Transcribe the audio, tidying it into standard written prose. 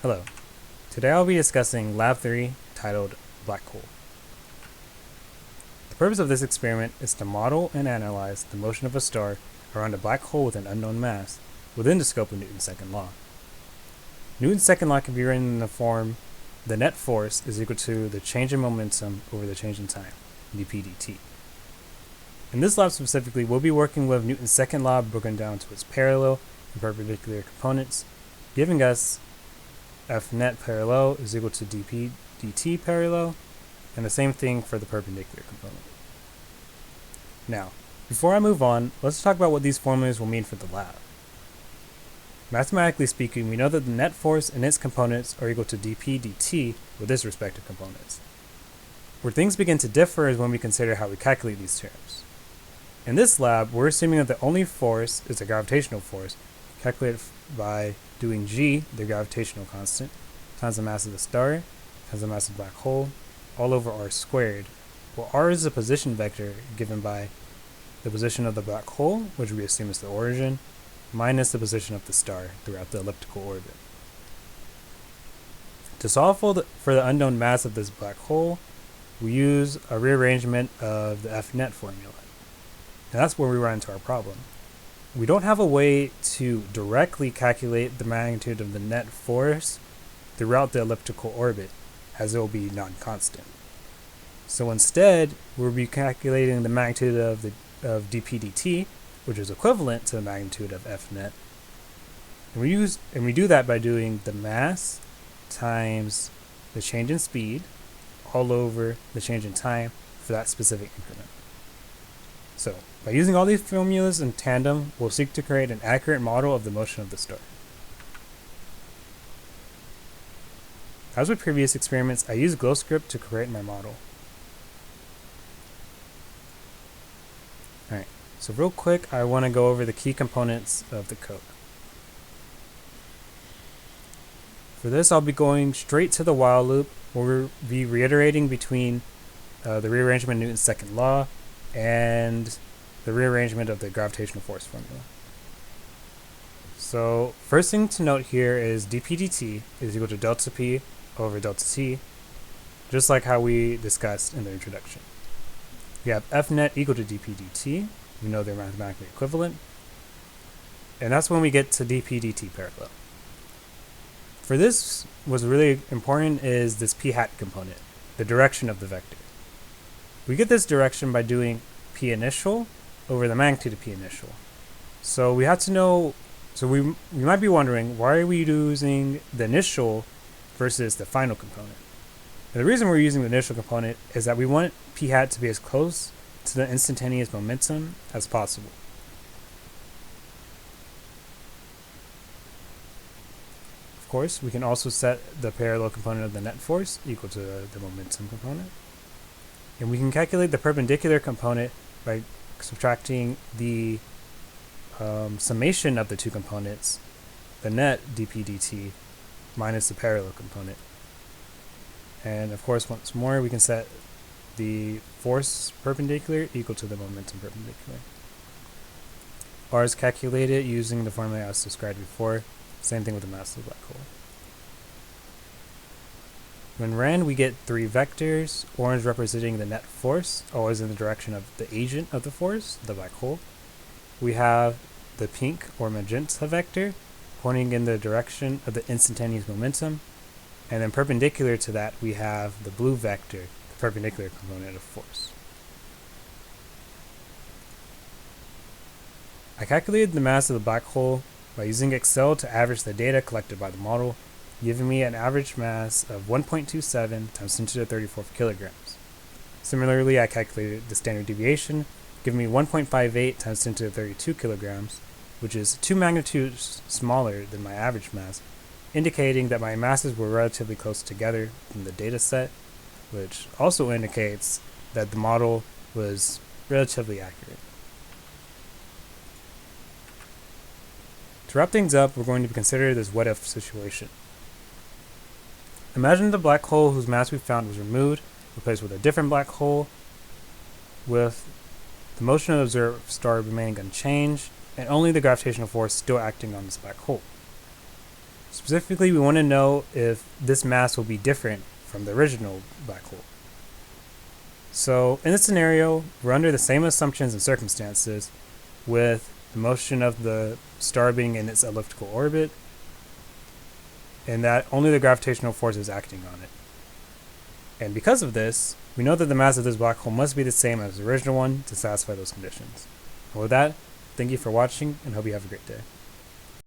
Hello. Today I'll be discussing Lab 3 titled Black Hole. The purpose of this experiment is to model and analyze the motion of a star around a black hole with an unknown mass within the scope of Newton's second law. Newton's second law can be written in the form the net force is equal to the change in momentum over the change in time, dp dt. In this lab specifically, we'll be working with Newton's second law broken down to its parallel and perpendicular components, giving us F net parallel is equal to dp dt parallel, and the same thing for the perpendicular component. Now, before I move on, let's talk about what these formulas will mean for the lab. Mathematically speaking, we know that the net force and its components are equal to dp dt with its respective components. Where things begin to differ is when we consider how we calculate these terms. In this lab, we're assuming that the only force is a gravitational force, calculated by doing g, the gravitational constant, times the mass of the star, times the mass of the black hole, all over r squared, where r is a position vector given by the position of the black hole, which we assume is the origin, minus the position of the star throughout the elliptical orbit. To solve for the unknown mass of this black hole, we use a rearrangement of the F net formula. And that's where we run into our problem. We don't have a way to directly calculate the magnitude of the net force throughout the elliptical orbit, as it will be non-constant. So instead, we'll be calculating the magnitude of dp dt, which is equivalent to the magnitude of F net. And we do that by doing the mass times the change in speed all over the change in time for that specific increment. So, by using all these formulas in tandem, we'll seek to create an accurate model of the motion of the star. As with previous experiments, I used GlowScript to create my model. Alright, so real quick, I want to go over the key components of the code. For this, I'll be going straight to the while loop, where we'll be reiterating between the rearrangement of Newton's second law and the rearrangement of the gravitational force formula. So first thing to note here is dp dt is equal to delta p over delta t, just like how we discussed in the introduction. We have F net equal to dp dt, we know they're mathematically equivalent, and that's when we get to dp dt parallel. For this, what's really important is this p hat component, the direction of the vector. We get this direction by doing p initial over the magnitude of p initial. So we have to know, so we might be wondering, why are we using the initial versus the final component? And the reason we're using the initial component is that we want p hat to be as close to the instantaneous momentum as possible. Of course, we can also set the parallel component of the net force equal to the momentum component. And we can calculate the perpendicular component by subtracting the summation of the two components, the net dp dt, minus the parallel component. And of course, once more, we can set the force perpendicular equal to the momentum perpendicular. R is calculated using the formula as described before, same thing with the mass of the black hole. When ran, we get three vectors, orange representing the net force, always in the direction of the agent of the force, the black hole. We have the pink or magenta vector, pointing in the direction of the instantaneous momentum. And then perpendicular to that, we have the blue vector, the perpendicular component of force. I calculated the mass of the black hole by using Excel to average the data collected by the model, giving me an average mass of 1.27 times 10 to the 34th kilograms. Similarly, I calculated the standard deviation, giving me 1.58 times 10 to the 32 kilograms, which is 2 magnitudes smaller than my average mass, indicating that my masses were relatively close together in the data set, which also indicates that the model was relatively accurate. To wrap things up, we're going to consider this what-if situation. Imagine the black hole whose mass we found was removed, replaced with a different black hole, with the motion of the observed star remaining unchanged, and only the gravitational force still acting on this black hole. Specifically, we want to know if this mass will be different from the original black hole. So in this scenario, we're under the same assumptions and circumstances, with the motion of the star being in its elliptical orbit, and that only the gravitational force is acting on it. And because of this, we know that the mass of this black hole must be the same as the original one to satisfy those conditions. And with that, thank you for watching, and hope you have a great day.